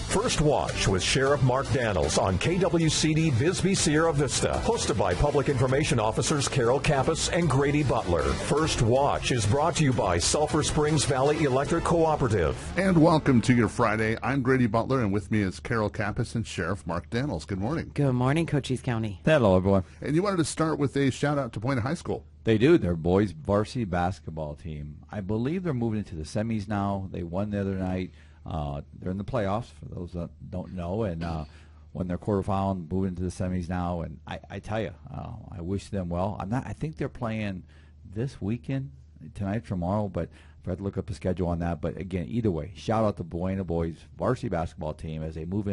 First Watch with Sheriff Mark Daniels on KWCD Bisbee Sierra Vista. Hosted by Public Information Officers Carol Kappas and Grady Butler. First Watch is brought to you by Sulphur Springs Valley Electric Cooperative. And welcome to your Friday. I'm Grady Butler, and with me is Carol Kappas and Sheriff Mark Daniels. Good morning. Good morning, Cochise County. Hello, everyone. And you wanted to start with a shout-out to Buena High School. They do. Their boys' varsity basketball team. I believe they're moving into the semis now. They won the other night. They're in the playoffs, for those that don't know, and when they're quarterfinal, moving into the semis now. And I tell you, I wish them well. I think they're playing this weekend, tonight, tomorrow, but I have to look up the schedule on that. But again, either way, shout out to Buena boys varsity basketball team as they move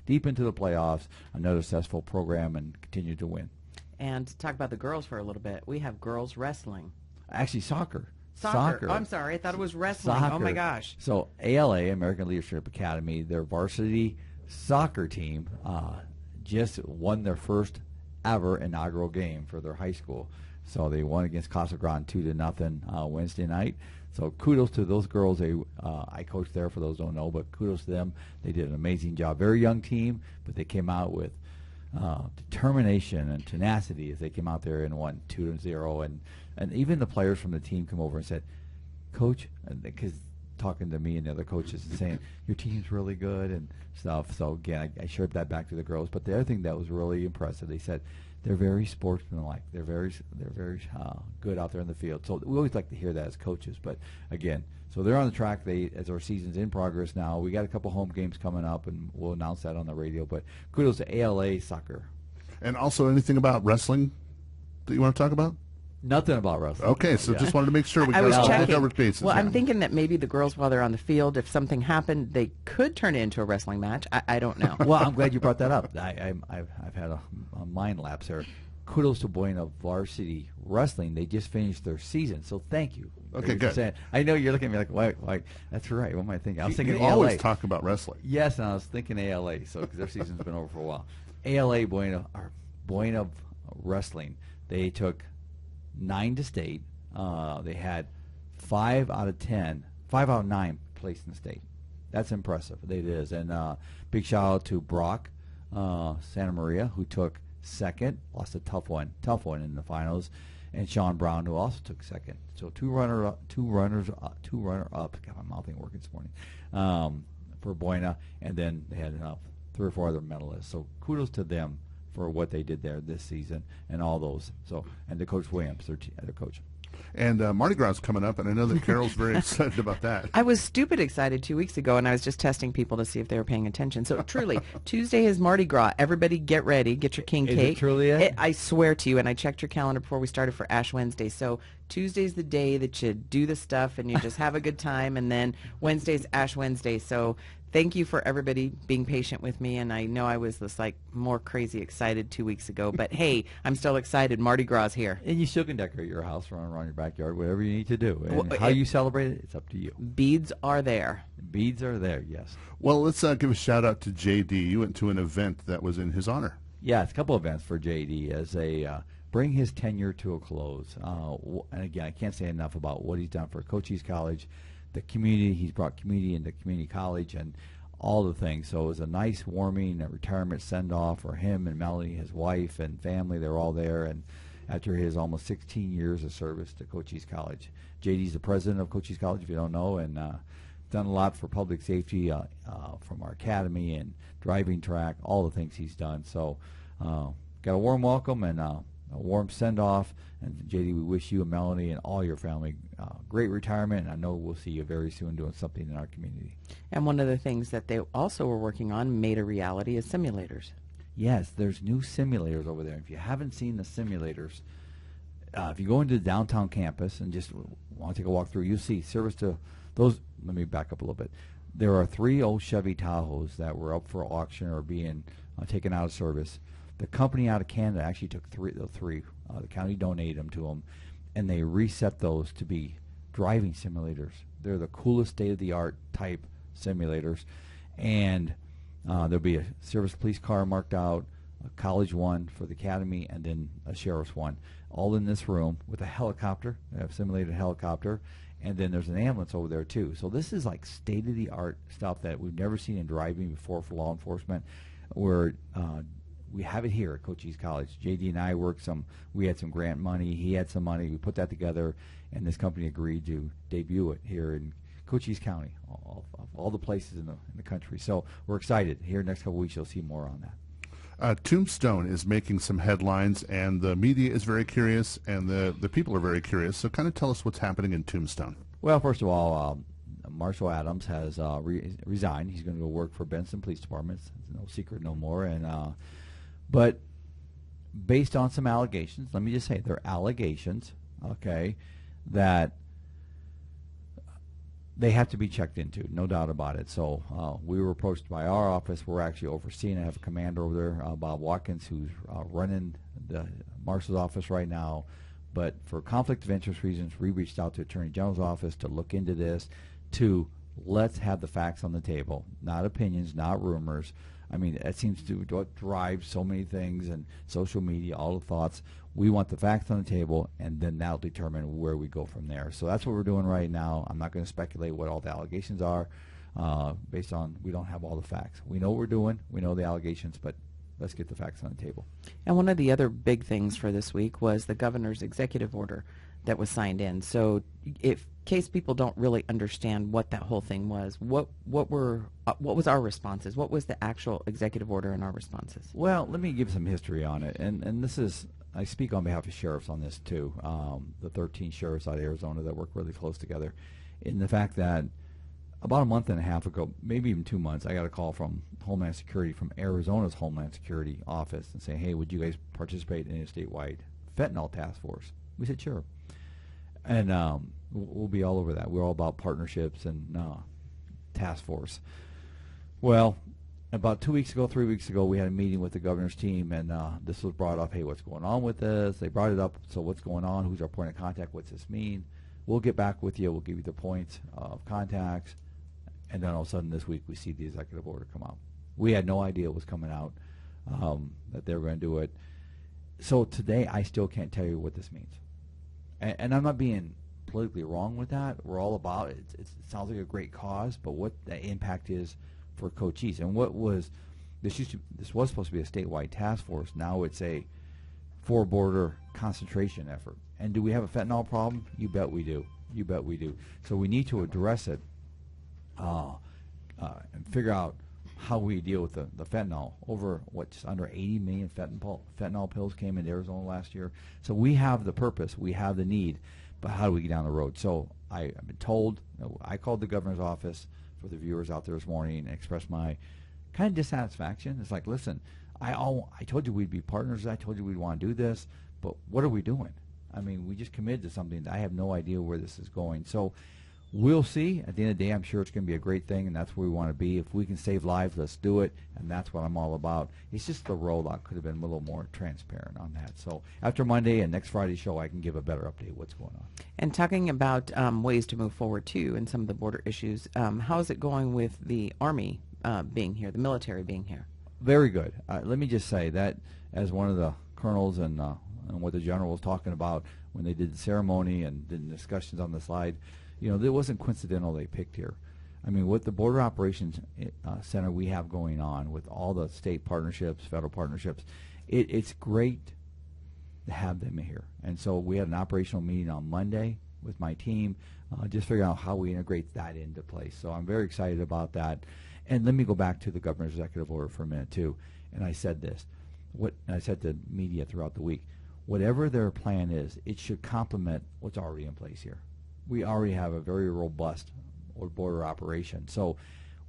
deep into the playoffs. Another successful program and continue to win. And to talk about the girls for a little bit, we have girls wrestling. Actually, soccer. Soccer. Oh, I'm sorry. I thought it was wrestling. Soccer. Oh, my gosh. So ALA, American Leadership Academy, their varsity soccer team just won their first ever inaugural game for their high school. So they won against Casa Grande 2-0 Wednesday night. So kudos to those girls. I coached there, for those who don't know, but kudos to them. They did an amazing job. Very young team, but they came out with determination and tenacity as they came out there and won 2-0. And even the players from the team come over and said, Coach, because talking to me and the other coaches and saying, your team's really good and stuff. So, again, I shared that back to the girls. But the other thing that was really impressive, they said they're very sportsmanlike. They're very good out there in the field. So we always like to hear that as coaches. But, again, so they're on the track. As our season's in progress now. We got a couple home games coming up, and we'll announce that on the radio. But kudos to ALA soccer. And also anything about wrestling that you want to talk about? Nothing about wrestling. Okay, so just wanted to make sure we I was checking. covered bases. Well, yeah. I'm thinking that maybe the girls, while they're on the field, if something happened, they could turn it into a wrestling match. I don't know. Well, I'm glad you brought that up. I've had a mind lapse here. Kudos to Buena Varsity Wrestling. They just finished their season, so thank you. Okay, good. I know you're looking at me like, why? That's right. What am I thinking? I was thinking you ALA. always talk about wrestling. Yes, and I was thinking ALA, so because their season's been over for a while. ALA Buena Wrestling. They took 9 to state. They had 5 out of 9 placed in the state. That's impressive. It is. And big shout out to Brock Santa Maria, who took second, lost a tough one in the finals, and Sean Brown, who also took second. So two runner up. Got my mouth ain't working this morning for Buena, and then they had 3 or 4 other medalists. So kudos to them for what they did there this season and all those. So, and to Coach Williams, their coach. And Mardi Gras is coming up, and I know that Carol's very excited about that. I was stupid excited 2 weeks ago, and I was just testing people to see if they were paying attention. So truly, Tuesday is Mardi Gras. Everybody get ready. Get your king cake. Is it truly it? I swear to you, and I checked your calendar before we started for Ash Wednesday. So Tuesday's the day that you do the stuff and you just have a good time, and then Wednesday's Ash Wednesday. So thank you for everybody being patient with me, and I know I was just more crazy excited 2 weeks ago, but hey, I'm still excited. Mardi Gras is here. And you still can decorate your house, run around your backyard, whatever you need to do. And Well, how you celebrate it, it's up to you. Beads are there. Beads are there, yes. Well, let's give a shout-out to J.D. You went to an event that was in his honor. Yeah, it's a couple events for J.D. as a bring his tenure to a close. And again, I can't say enough about what he's done for Cochise College, the community. He's brought community into community college and all the things. So it was a nice, warming retirement send-off for him and Melanie, his wife and family. They're all there. And after his almost 16 years of service to Cochise College. JD's the president of Cochise College, if you don't know, and done a lot for public safety from our academy and driving track, all the things he's done. So got a warm welcome and a warm send-off. And JD, we wish you and Melanie and all your family great retirement. And I know we'll see you very soon doing something in our community. And one of the things that they also were working on, made a reality, is simulators. Yes, there's new simulators over there. If you haven't seen the simulators, if you go into the downtown campus and just want to take a walk through, you'll see service to those. Let me back up a little bit. There are 3 old Chevy Tahoes that were up for auction or being taken out of service. The company out of Canada actually took the three. The county donated them to them, and they reset those to be driving simulators. They're the coolest state-of-the-art type simulators, and there'll be a service police car marked out, a college one for the academy, and then a sheriff's one, all in this room with a helicopter. They have a simulated helicopter, And then there's an ambulance over there too. So this is like state-of-the-art stuff that we've never seen in driving before for law enforcement. Where we have it here at Cochise College. JD and I we had some grant money. He had some money. We put that together, and this company agreed to debut it here in Cochise County, of all the places in the country. So we're excited. Here in the next couple of weeks, you'll see more on that. Tombstone is making some headlines, and the media is very curious, and the people are very curious. So kind of tell us what's happening in Tombstone. Well, first of all, Marshall Adams has resigned. He's going to go work for Benson Police Department. It's no secret no more. And but based on some allegations, let me just say they're allegations, okay, that they have to be checked into, no doubt about it. So we were approached by our office. We're actually overseeing. I have a commander over there, Bob Watkins, who's running the Marshall's office right now. But for conflict of interest reasons, we reached out to Attorney General's office to look into this, to let's have the facts on the table, not opinions, not rumors. I mean, that seems to drive so many things, and social media, all the thoughts. We want the facts on the table, and then that'll determine where we go from there. So that's what we're doing right now. I'm not going to speculate what all the allegations are based on we don't have all the facts. We know what we're doing. We know the allegations, but let's get the facts on the table. And one of the other big things for this week was the governor's executive order that was signed in. So in case people don't really understand what that whole thing was, what was our responses? What was the actual executive order and our responses? Well, let me give some history on it. And this is, I speak on behalf of sheriffs on this too, the 13 sheriffs out of Arizona that work really close together, in the fact that about a month and a half ago, maybe even 2 months, I got a call from Homeland Security, from Arizona's Homeland Security office, and saying, hey, would you guys participate in a statewide fentanyl task force? We said, sure. And we'll be all over that. We're all about partnerships and task force. Well, about 2 weeks ago, 3 weeks ago, we had a meeting with the governor's team, and this was brought up, hey, what's going on with this? They brought it up, so what's going on? Who's our point of contact? What's this mean? We'll get back with you. We'll give you the points of contacts. And then all of a sudden this week we see the executive order come out. We had no idea it was coming out, that they were going to do it. So today I still can't tell you what this means. And I'm not being politically wrong with that. We're all about it. It sounds like a great cause, but what the impact is for Cochise. And what was, this was supposed to be a statewide task force. Now it's a four-border concentration effort. And do we have a fentanyl problem? You bet we do. You bet we do. So we need to address it and figure out how we deal with the fentanyl. Over, just under 80 million fentanyl pills came into Arizona last year. So we have the purpose, we have the need, but how do we get down the road? So I've been told, I called the governor's office for the viewers out there this morning and expressed my kind of dissatisfaction. It's like, listen, I told you we'd be partners, I told you we'd want to do this, but what are we doing? I mean, we just committed to something. I have no idea where this is going. So we'll see. At the end of the day, I'm sure it's going to be a great thing, and that's where we want to be. If we can save lives, let's do it, and that's what I'm all about. It's just the rollout could have been a little more transparent on that. So after Monday and next Friday's show, I can give a better update of what's going on. And talking about ways to move forward, too, and some of the border issues, how is it going with the Army being here, the military being here? Very good. Let me just say that as one of the colonels and what the general was talking about when they did the ceremony and did the discussions on the slide, you know, it wasn't coincidental they picked here. I mean, with the Border Operations Center we have going on, with all the state partnerships, federal partnerships, it's great to have them here. And so we had an operational meeting on Monday with my team, just figuring out how we integrate that into place. So I'm very excited about that. And let me go back to the governor's executive order for a minute, too. And I said this. I said to media throughout the week, whatever their plan is, it should complement what's already in place here. We already have a very robust border operation. So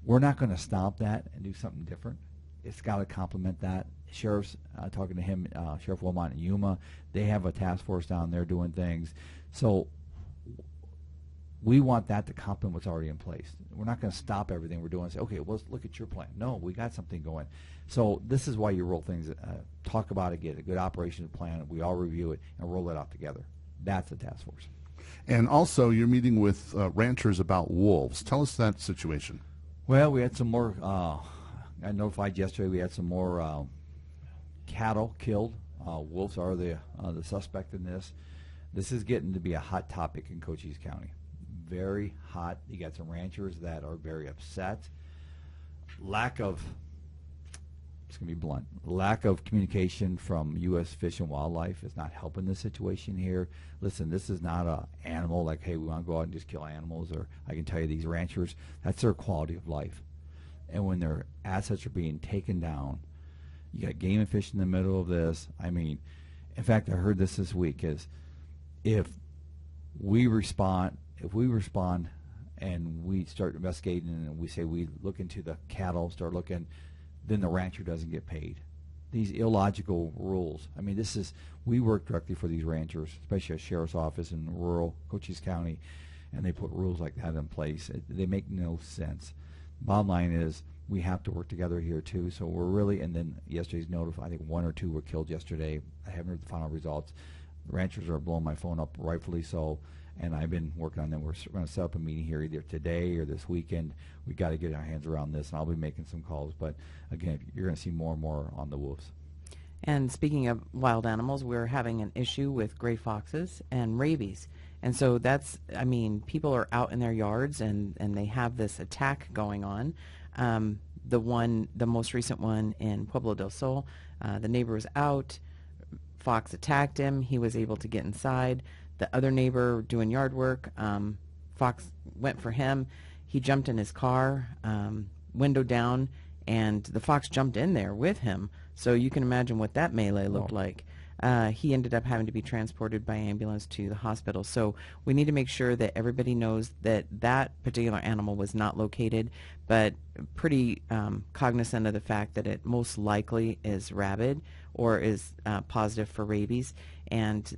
we're not going to stop that and do something different. It's got to complement that. Sheriff's, talking to him, Sheriff Wilmot and Yuma, they have a task force down there doing things. So we want that to complement what's already in place. We're not going to stop everything we're doing and say, okay, well, let's look at your plan. No, we got something going. So this is why you roll things, talk about it, get a good operations plan, we all review it, and roll it out together. That's a task force. And also, you're meeting with ranchers about wolves. Tell us that situation. Well, we had some more, I notified yesterday we had some more cattle killed. Wolves are the suspect in this. This is getting to be a hot topic in Cochise County. very hot. You got some ranchers that are very upset. Lack of, it's going to be blunt, lack of communication from U.S. Fish and Wildlife is not helping the situation here. Listen, this is not a animal like, hey, we want to go out and just kill animals. Or I can tell you these ranchers, that's their quality of life. And when their assets are being taken down, you got game and fish in the middle of this. I mean, in fact, I heard this week is if we respond and we start investigating and we say we look into the cattle, start looking, then the rancher doesn't get paid. These illogical rules. I mean, we work directly for these ranchers, especially a sheriff's office in rural Cochise County, and they put rules like that in place. They make no sense. Bottom line is we have to work together here too. So we're really, and then yesterday's notified, I think 1 or 2 were killed yesterday. I haven't heard the final results. The ranchers are blowing my phone up, rightfully so, and I've been working on them. We're going to set up a meeting here either today or this weekend. We got to get our hands around this, and I'll be making some calls. But again, you're going to see more and more on the wolves. And speaking of wild animals, we're having an issue with gray foxes and rabies. And so that's, I mean, people are out in their yards and they have this attack going on. The most recent one in Pueblo del Sol, the neighbor was out, fox attacked him, he was able to get inside. The other neighbor doing yard work, fox went for him, he jumped in his car, window down, and the fox jumped in there with him. So you can imagine what that melee looked like. He ended up having to be transported by ambulance to the hospital. So we need to make sure that everybody knows that that particular animal was not located, but pretty cognizant of the fact that it most likely is rabid or is positive for rabies. And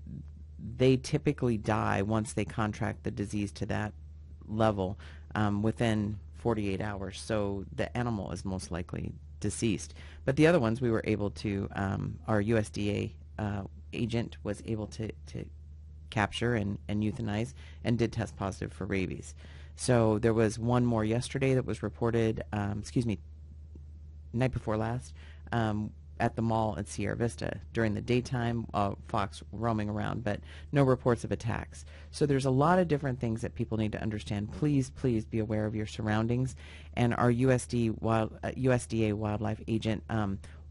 they typically die once they contract the disease to that level within 48 hours. So the animal is most likely deceased. But the other ones we were able to, our USDA agent was able to capture and euthanize and did test positive for rabies. So there was one more yesterday that was reported, night before last, at the mall at Sierra Vista. During the daytime, fox roaming around, but no reports of attacks. So there's a lot of different things that people need to understand. Please, please be aware of your surroundings. And our USDA wildlife agent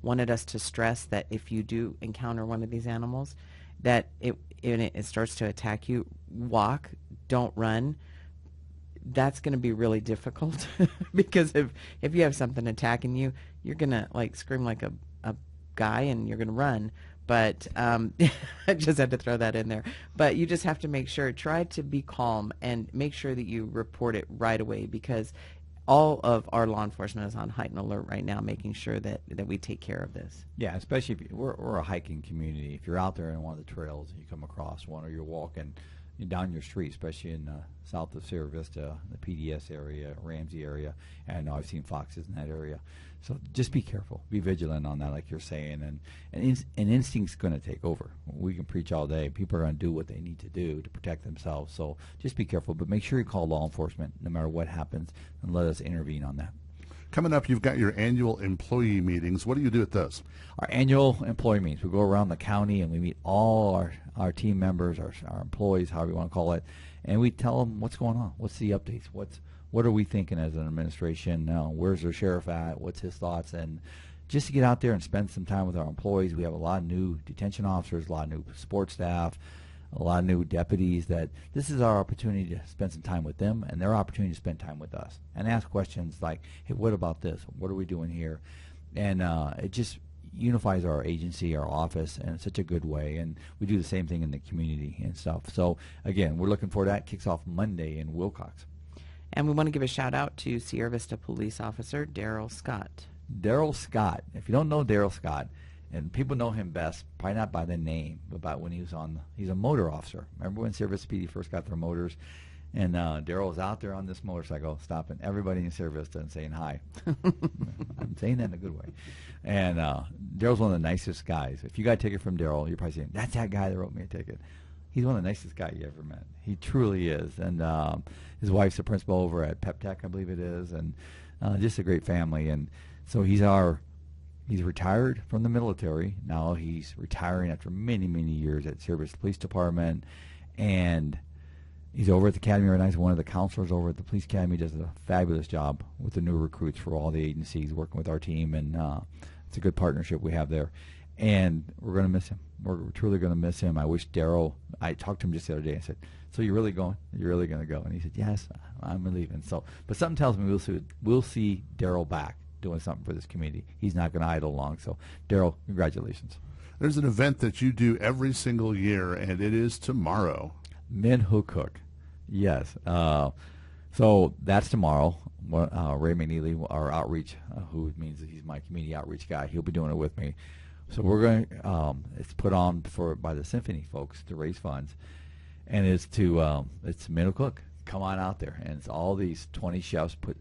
wanted us to stress that if you do encounter one of these animals, that it starts to attack you, walk, don't run. That's going to be really difficult because if you have something attacking you, you're going to like scream like a guy and you're going to run. But I just had to throw that in there. But you just have to make sure, try to be calm and make sure that you report it right away, because all of our law enforcement is on heightened alert right now, making sure that we take care of this. Yeah, especially if we're a hiking community. If you're out there in one of the trails and you come across one, or you're walking down your street, especially in south of Sierra Vista, the PDS area, Ramsey area, and I know I've seen foxes in that area. So just be careful, be vigilant on that, like you're saying, and instinct's going to take over. We can preach all day. People are going to do what they need to do to protect themselves. So just be careful, but make sure you call law enforcement no matter what happens, and let us intervene on that. Coming up, you've got your annual employee meetings. What do you do at those? Our annual employee meetings, we go around the county and we meet all our team members, our employees, however you want to call it, and we tell them what's going on, what's the updates, what are we thinking as an administration, where's our sheriff at, what's his thoughts, and just to get out there and spend some time with our employees. We have a lot of new detention officers, a lot of new support staff, a lot of new deputies, that this is our opportunity to spend some time with them and their opportunity to spend time with us and ask questions like, hey, what about this? What are we doing here? And it just unifies our agency, our office, in such a good way. And we do the same thing in the community and stuff. So, again, we're looking forward to that. Kicks off Monday in Wilcox. And we want to give a shout out to Sierra Vista Police Officer Daryl Scott. Daryl Scott. If you don't know Daryl Scott, and people know him best, probably not by the name, but by when he was he's a motor officer. Remember when Sierra Vista PD first got their motors? And Daryl was out there on this motorcycle, stopping everybody in Sierra Vista and saying hi. I'm saying that in a good way. And Daryl's one of the nicest guys. If you got a ticket from Daryl, you're probably saying, that's that guy that wrote me a ticket. He's one of the nicest guys you ever met. He truly is. And his wife's the principal over at Pep Tech, I believe it is, and just a great family. And so he's retired from the military. Now he's retiring after many, many years at Sierra Vista Police Department. And He's over at the academy right now. He's one of the counselors over at the police academy. Does a fabulous job with the new recruits for all the agencies, working with our team, and it's a good partnership we have there. And we're going to miss him. We're truly going to miss him. I wish Daryl. I talked to him just the other day. I said, "So you're really going? You're really going to go?" And he said, "Yes, I'm leaving." So, but something tells me we'll see Daryl back doing something for this community. He's not going to idle long. So, Daryl, congratulations. There's an event that you do every single year, and it is tomorrow. Men Who Cook. Yes. So that's tomorrow. Ray McNeely, our outreach, who means that he's my community outreach guy, he'll be doing it with me. So we're going. It's put on by the Symphony folks to raise funds, and it's Men Who Cook. Come on out there, and it's all these 20 chefs put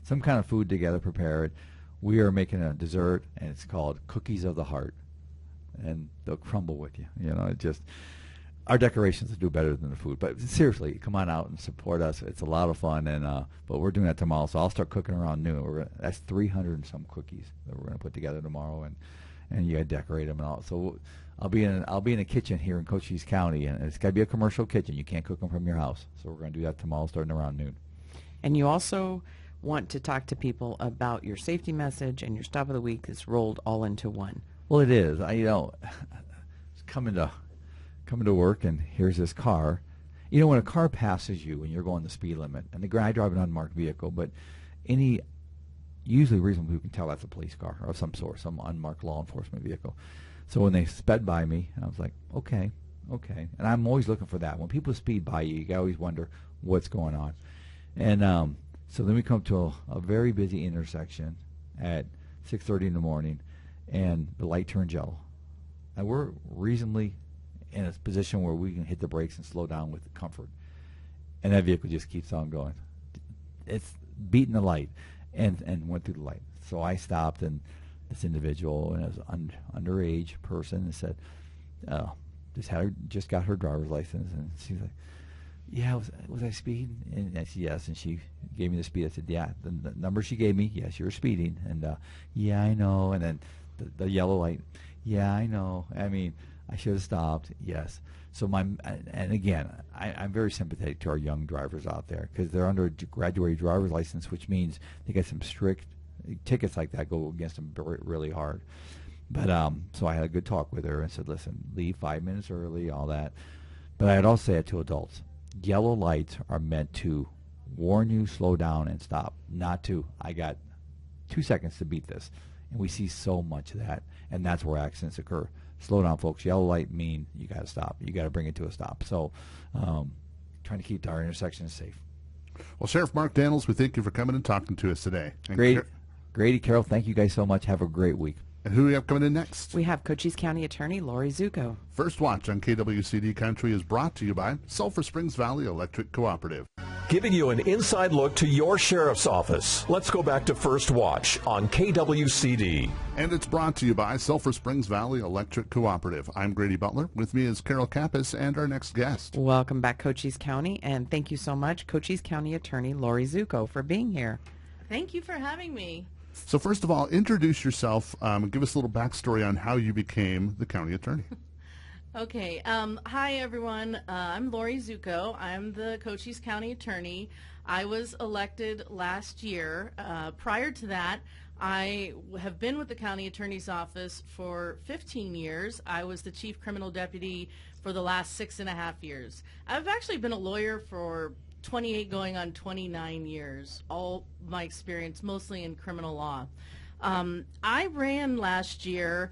some kind of food together, prepared. We are making a dessert, and it's called Cookies of the Heart, and they'll crumble with you. You know, it just. Our decorations will do better than the food, but seriously, come on out and support us. It's a lot of fun, and but we're doing that tomorrow, so I'll start cooking around noon. That's 300 and some cookies that we're going to put together tomorrow, and you got to decorate them and all. So I'll be in a kitchen here in Cochise County, and it's got to be a commercial kitchen. You can't cook them from your house, so we're going to do that tomorrow, starting around noon. And you also want to talk to people about your safety message and your stop of the week that's rolled all into one. Well, it is. Coming to work, and here's this car. You know, when a car passes you and you're going the speed limit, and the guy driving an unmarked vehicle, but usually reasonable people can tell that's a police car of some sort, some unmarked law enforcement vehicle. So when they sped by me, I was like, okay. And I'm always looking for that. When people speed by you, you always wonder what's going on. And so then we come to a very busy intersection at 6:30 in the morning, and the light turns yellow. And we're reasonably in a position where we can hit the brakes and slow down with comfort. And that vehicle just keeps on going. It's beating the light and went through the light. So I stopped, and this individual, and it was an underage person, and said, just got her driver's license. And she's like, yeah, was I speeding? And I said, yes. And she gave me the speed. I said, yeah. The number she gave me, yes, you were speeding. And yeah, I know. And then the yellow light, yeah, I know. I mean, I should have stopped. Yes. So and again, I'm very sympathetic to our young drivers out there, because they're under a graduated driver's license, which means they get some strict tickets like that go against them really hard. But so I had a good talk with her and said, listen, leave 5 minutes early, all that. But I'd also say it to adults. Yellow lights are meant to warn you, slow down, and stop. Not to, I got 2 seconds to beat this. And we see so much of that, and that's where accidents occur. Slow down, folks. Yellow light mean you got to stop. You got to bring it to a stop. So trying to keep our intersections safe. Well, Sheriff Mark Daniels, we thank you for coming and talking to us today. Grady, Carol, thank you guys so much. Have a great week. And who do we have coming in next? We have Cochise County Attorney Lori Zuko. First Watch on KWCD Country is brought to you by Sulphur Springs Valley Electric Cooperative. Giving you an inside look to your sheriff's office. Let's go back to First Watch on KWCD. And it's brought to you by Sulphur Springs Valley Electric Cooperative. I'm Grady Butler. With me is Carol Kappas and our next guest. Welcome back, Cochise County, and thank you so much, Cochise County Attorney Lori Zuko, for being here. Thank you for having me. So first of all, introduce yourself and give us a little backstory on how you became the county attorney. Okay. Hi, everyone. I'm Lori Zuko. I'm the Cochise County Attorney. I was elected last year. Prior to that, I have been with the County Attorney's Office for 15 years. I was the Chief Criminal Deputy for the last 6.5 years. I've actually been a lawyer for 28 going on 29 years, all my experience mostly in criminal law. I ran last year.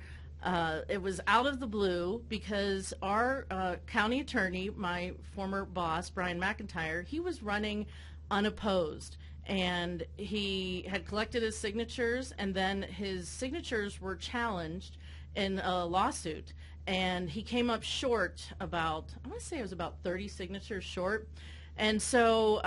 It was out of the blue because our county attorney, my former boss, Brian McIntyre, he was running unopposed. And he had collected his signatures, and then his signatures were challenged in a lawsuit. And he came up short I want to say it was about 30 signatures short. And so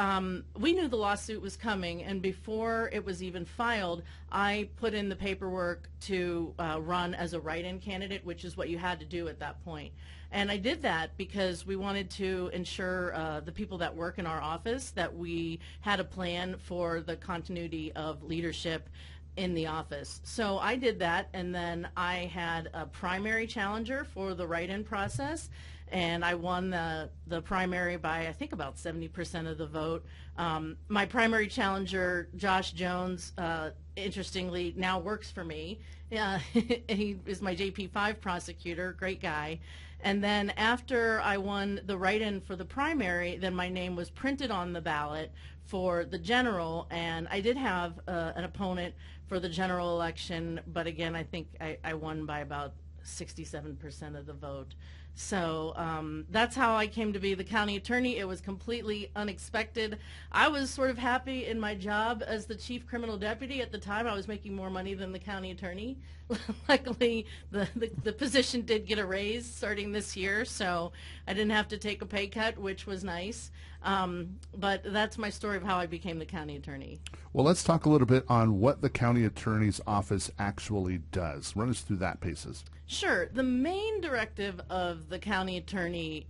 we knew the lawsuit was coming, and before it was even filed, I put in the paperwork to run as a write-in candidate, which is what you had to do at that point. And I did that because we wanted to ensure the people that work in our office that we had a plan for the continuity of leadership in the office. So I did that, and then I had a primary challenger for the write-in process. and I won the primary by, I think, about 70% of the vote. My primary challenger, Josh Jones, interestingly, now works for me. He is my JP5 prosecutor, great guy. And then after I won the write-in for the primary, then my name was printed on the ballot for the general, and I did have an opponent for the general election, but again, I think I won by about 67% of the vote. So that's how I came to be the county attorney. It was completely unexpected. I was sort of happy in my job as the chief criminal deputy. At the time, I was making more money than the county attorney. Luckily, the position did get a raise starting this year, so I didn't have to take a pay cut, which was nice. But that's my story of how I became the county attorney. Well, let's talk a little bit on what the county attorney's office actually does. Run us through that paces. Sure. The main directive of the county attorney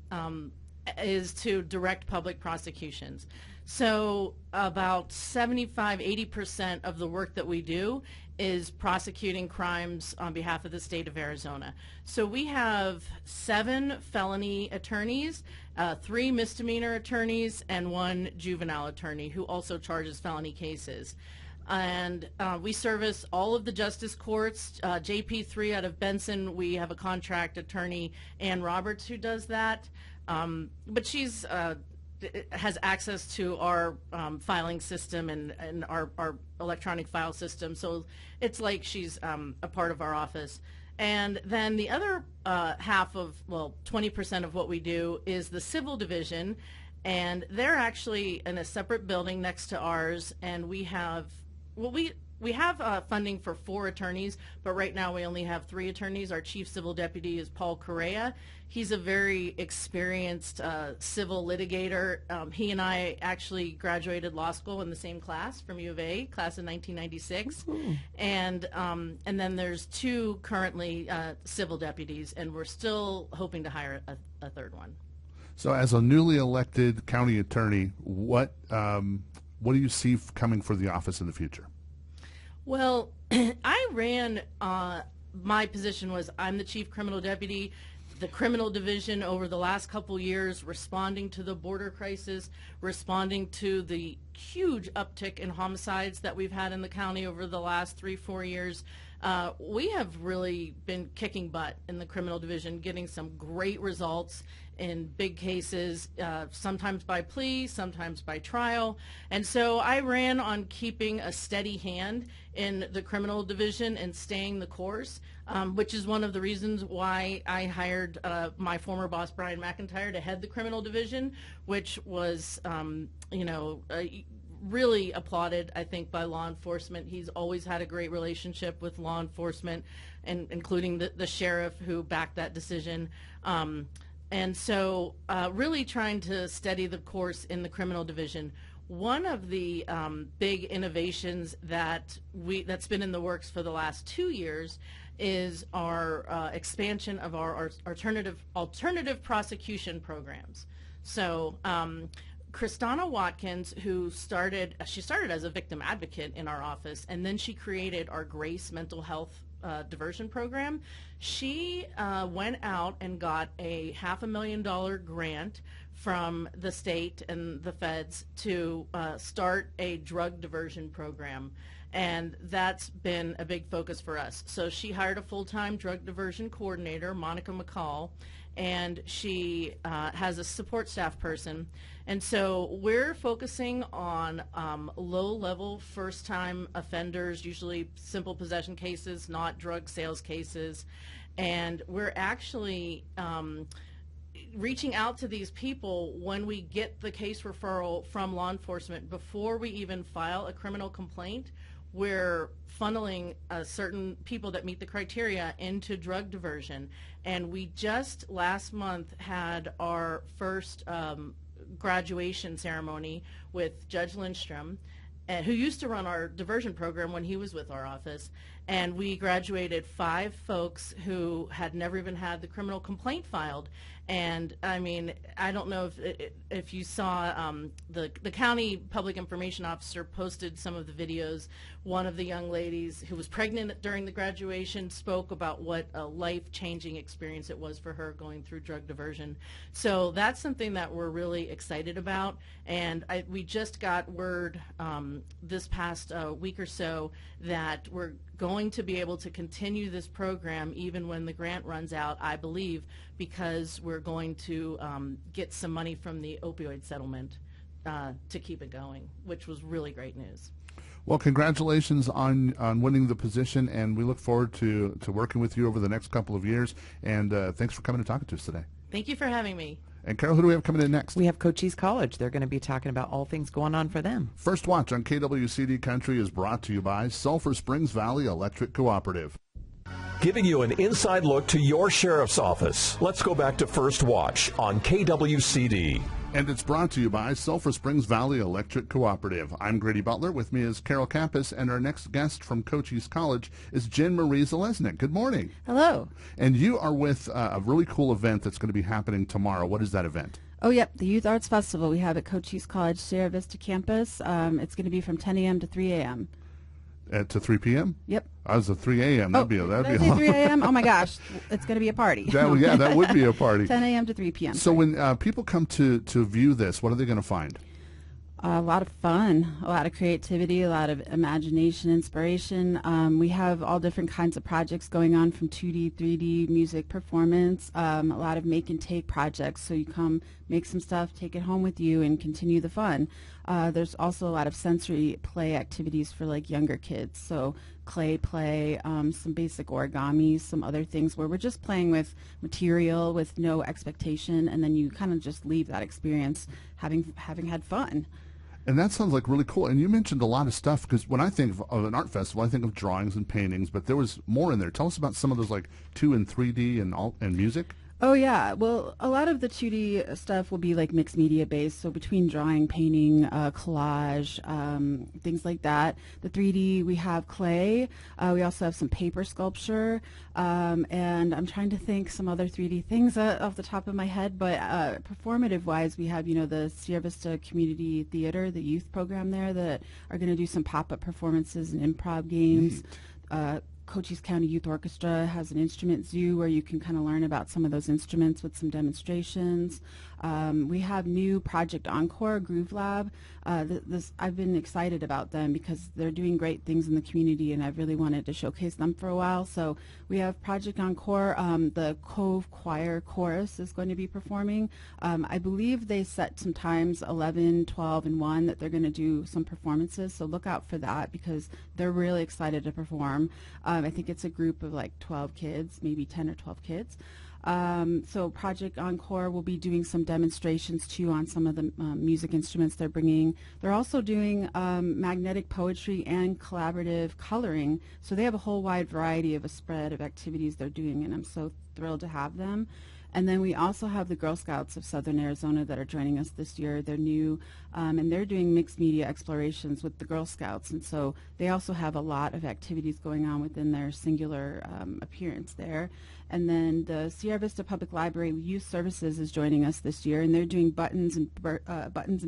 is to direct public prosecutions. So about 75–80% of the work that we do is prosecuting crimes on behalf of the state of Arizona. So we have 7 felony attorneys, 3 misdemeanor attorneys, and 1 juvenile attorney who also charges felony cases. And we service all of the justice courts. JP3 out of Benson, we have a contract attorney, Ann Roberts, who does that. But she's has access to our filing system and our electronic file system, so it's like she's a part of our office. And then the other half of, well, 20% of what we do is the civil division, and they're actually in a separate building next to ours, and we have, well, we have funding for 4 attorneys, but right now we only have 3 attorneys. Our chief civil deputy is Paul Correa. He's a very experienced civil litigator. He and I actually graduated law school in the same class from U of A, class of 1996. And then there's 2 currently civil deputies, and we're still hoping to hire a 3rd one. So as a newly elected county attorney, what do you see coming for the office in the future? Well, I ran, my position was I'm the chief criminal deputy, the criminal division over the last couple years, responding to the border crisis, responding to the huge uptick in homicides that we've had in the county over the last 3-4 years. We have really been kicking butt in the criminal division, getting some great results in big cases, sometimes by plea, sometimes by trial. And so I ran on keeping a steady hand in the criminal division and staying the course, which is one of the reasons why I hired my former boss, Brian McIntyre, to head the criminal division, which was, really applauded, I think, by law enforcement. He's always had a great relationship with law enforcement, and including the sheriff who backed that decision. And so really trying to steady the course in the criminal division. One of the big innovations that's been in the works for the last 2 years is our expansion of our alternative prosecution programs. So Kristana Watkins, who started as a victim advocate in our office, and then she created our GRACE mental health diversion program. She went out and got a $500,000 grant from the state and the feds to start a drug diversion program, and that's been a big focus for us. So she hired a full-time drug diversion coordinator, Monica McCall, and she has a support staff person. And so we're focusing on low-level first-time offenders, usually simple possession cases, not drug sales cases. And we're actually reaching out to these people when we get the case referral from law enforcement. Before we even file a criminal complaint, we're funneling certain people that meet the criteria into drug diversion. And we just last month had our first graduation ceremony with Judge Lindstrom, who used to run our diversion program when he was with our office. And we graduated 5 folks who had never even had the criminal complaint filed. And I mean, I don't know if you saw the county public information officer posted some of the videos. One of the young ladies who was pregnant during the graduation spoke about what a life-changing experience it was for her going through drug diversion. So that's something that we're really excited about. And we just got word this past week or so that we're going to be able to continue this program even when the grant runs out, I believe, because we're going to get some money from the opioid settlement to keep it going, which was really great news. Well, congratulations on winning the position, and we look forward to working with you over the next couple of years. And thanks for coming and talking to us today. Thank you for having me. And Carol, who do we have coming in next? We have Cochise College. They're going to be talking about all things going on for them. First Watch on KWCD Country is brought to you by Sulphur Springs Valley Electric Cooperative. Giving you an inside look to your sheriff's office. Let's go back to First Watch on KWCD. And it's brought to you by Sulphur Springs Valley Electric Cooperative. I'm Grady Butler. With me is Carol Campus, and our next guest from Cochise College is Jen Marie Zalesnik. Good morning. Hello. And you are with a really cool event that's going to be happening tomorrow. What is that event? Oh, yep, the Youth Arts Festival we have at Cochise College Sierra Vista campus. It's going to be from 10 a.m. to 3 a.m. To 3 p.m.? Yep. I was at 3 a.m. That'd be a did I say 3 a.m.? Oh, my gosh. It's going to be a party. Yeah, that would be a party. 10 a.m. to 3 p.m. So when people come to view this, what are they going to find? A lot of fun, a lot of creativity, a lot of imagination, inspiration. We have all different kinds of projects going on, from 2D, 3D, music performance, a lot of make and take projects. So you come, make some stuff, take it home with you, and continue the fun. There's also a lot of sensory play activities for like younger kids. So clay play, some basic origami, some other things where we're just playing with material with no expectation, and then you kind of just leave that experience having had fun. And that sounds like really cool. And you mentioned a lot of stuff, because when I think of an art festival, I think of drawings and paintings, but there was more in there. Tell us about some of those, like 2 and 3D and music. Oh, yeah. Well, a lot of the 2D stuff will be like mixed media based, so between drawing, painting, collage, things like that. The 3D, we have clay. We also have some paper sculpture, and I'm trying to think some other 3D things off the top of my head, but performative-wise, we have, the Sierra Vista Community Theater, the youth program there, that are going to do some pop-up performances and improv games. Cochise County Youth Orchestra has an instrument zoo where you can kind of learn about some of those instruments with some demonstrations. We have new Project Encore Groove Lab. I've been excited about them because they're doing great things in the community, and I've really wanted to showcase them for a while. So we have Project Encore. The Cove Choir Chorus is going to be performing. I believe they set some times, 11, 12, and 1, that they're going to do some performances. So look out for that because they're really excited to perform. I think it's a group of like 12 kids, maybe 10 or 12 kids. So Project Encore will be doing some demonstrations too on some of the music instruments they're bringing. They're also doing magnetic poetry and collaborative coloring. So they have a whole wide variety of a spread of activities they're doing, and I'm so thrilled to have them. And then we also have the Girl Scouts of Southern Arizona that are joining us this year. They're new, and they're doing mixed media explorations with the Girl Scouts. And so they also have a lot of activities going on within their singular appearance there. And then the Sierra Vista Public Library Youth Services is joining us this year, and they're doing buttons and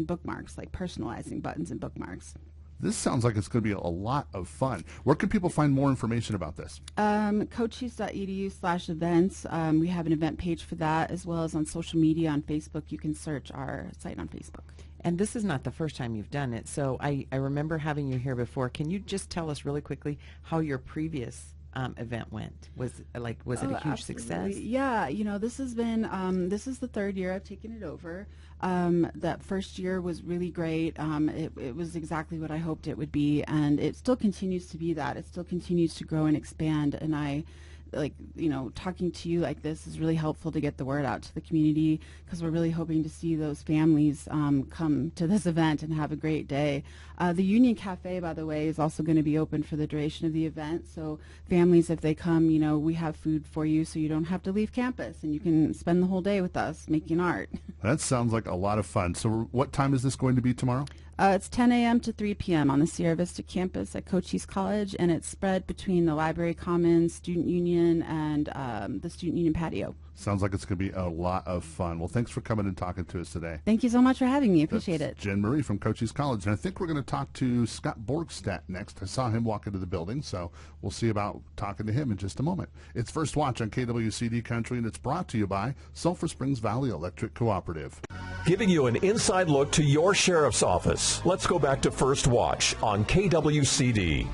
bookmarks, like personalizing buttons and bookmarks. This sounds like it's going to be a lot of fun. Where can people find more information about this? Cochise.edu/events. We have an event page for that, as well as on social media on Facebook. You can search our site on Facebook. And this is not the first time you've done it. So I remember having you here before. Can you just tell us really quickly how your previous event went? Was it a huge absolutely. success? Yeah, this has been this is the third year I've taken it over. That first year was really great. It was exactly what I hoped it would be, and it still continues to be that. It still continues to grow and expand, and I talking to you like this is really helpful to get the word out to the community, because we're really hoping to see those families come to this event and have a great day. The Union Cafe, by the way, is also going to be open for the duration of the event. So families, if they come, we have food for you, so you don't have to leave campus, and you can spend the whole day with us making art. That sounds like a lot of fun. So what time is this going to be tomorrow? It's 10 a.m. to 3 p.m. on the Sierra Vista campus at Cochise College, and it's spread between the Library Commons, Student Union, and the Student Union patio. Sounds like it's going to be a lot of fun. Well, thanks for coming and talking to us today. Thank you so much for having me. Appreciate That's it. Jen Marie from Cochise College. And I think we're going to talk to Scott Borgstadt next. I saw him walk into the building, so we'll see about talking to him in just a moment. It's First Watch on KWCD Country, and it's brought to you by Sulphur Springs Valley Electric Cooperative. Giving you an inside look to your sheriff's office. Let's go back to First Watch on KWCD.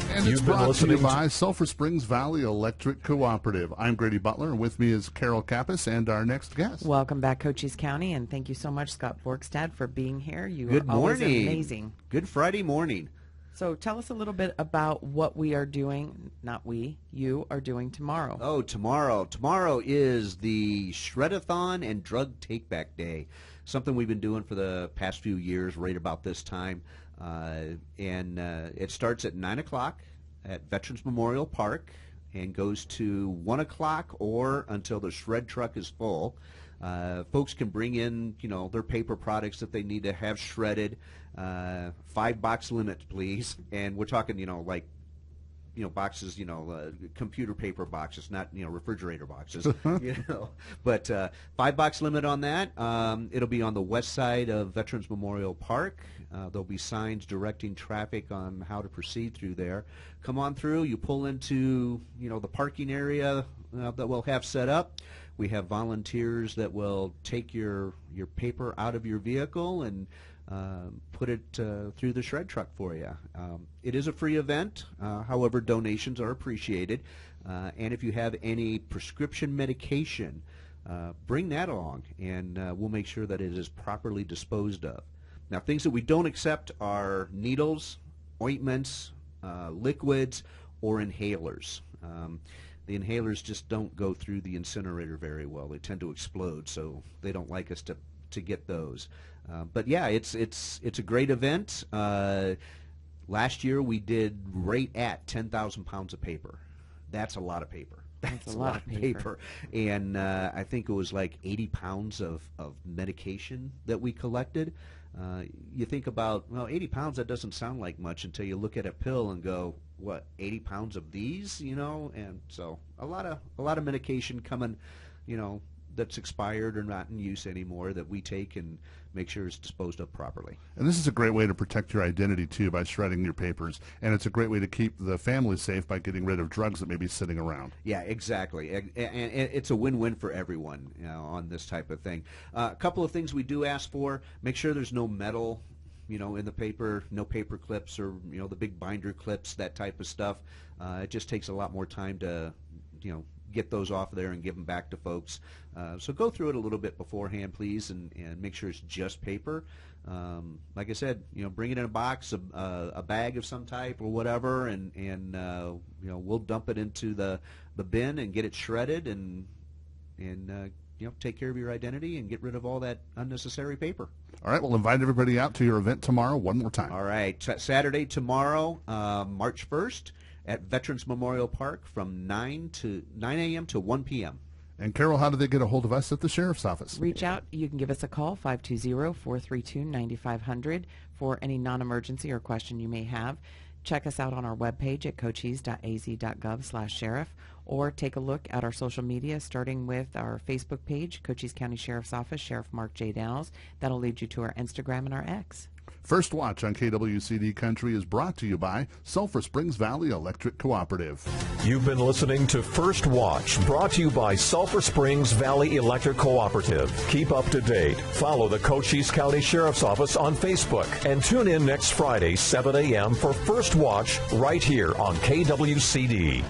And it's brought to you by Sulphur Springs Valley Electric Cooperative. I'm Grady Butler, and with me is Carol Kappas and our next guest. Welcome back, Cochise County, and thank you so much, Scott Borgstad, for being here. You Good are always morning. amazing. Good Friday morning. So tell us a little bit about what we are doing, not we, you are doing tomorrow. Oh, tomorrow. Tomorrow is the Shred-a-thon and Drug Take-Back Day, something we've been doing for the past few years right about this time. It starts at 9 o'clock at Veterans Memorial Park and goes to 1 o'clock or until the shred truck is full. Folks can bring in, their paper products that they need to have shredded. 5-box limit, please. And we're talking, boxes, computer paper boxes, not, refrigerator boxes, But 5-box limit on that. It'll be on the west side of Veterans Memorial Park. There'll be signs directing traffic on how to proceed through there. Come on through. You pull into, the parking area that we'll have set up. We have volunteers that will take your paper out of your vehicle and put it through the shred truck for you. It is a free event. However, donations are appreciated. And if you have any prescription medication, bring that along, and we'll make sure that it is properly disposed of. Now, things that we don't accept are needles, ointments, liquids, or inhalers. The inhalers just don't go through the incinerator very well. They tend to explode, so they don't like us to get those. But yeah, it's a great event. Last year we did right at 10,000 pounds of paper. That's a lot of paper. That's a lot of paper. And I think it was like 80 pounds of medication that we collected. You think about, 80 pounds, that doesn't sound like much until you look at a pill and go, what, 80 pounds of these, And so a lot of medication coming, that's expired or not in use anymore that we take and make sure it's disposed of properly. And this is a great way to protect your identity, too, by shredding your papers. And it's a great way to keep the family safe by getting rid of drugs that may be sitting around. Yeah, exactly. And it's a win-win for everyone on this type of thing. A couple of things we do ask for. Make sure there's no metal, in the paper, no paper clips or, the big binder clips, that type of stuff. It just takes a lot more time to, get those off there and give them back to folks. So go through it a little bit beforehand, please, and make sure it's just paper. Like I said, bring it in a box, a bag of some type or whatever, and we'll dump it into the bin and get it shredded and take care of your identity and get rid of all that unnecessary paper. All right, we'll invite everybody out to your event tomorrow one more time. All right, Saturday tomorrow, March 1st, at Veterans Memorial Park from 9 a.m. to 1 p.m. And Carol, how do they get a hold of us at the Sheriff's Office? Reach out. You can give us a call, 520-432-9500, for any non-emergency or question you may have. Check us out on our webpage at cochise.az.gov/sheriff, or take a look at our social media, starting with our Facebook page, Cochise County Sheriff's Office, Sheriff Mark J. Downs. That'll lead you to our Instagram and our X. First Watch on KWCD Country is brought to you by Sulphur Springs Valley Electric Cooperative. You've been listening to First Watch, brought to you by Sulphur Springs Valley Electric Cooperative. Keep up to date. Follow the Cochise County Sheriff's Office on Facebook, and tune in next Friday, 7 a.m. for First Watch right here on KWCD.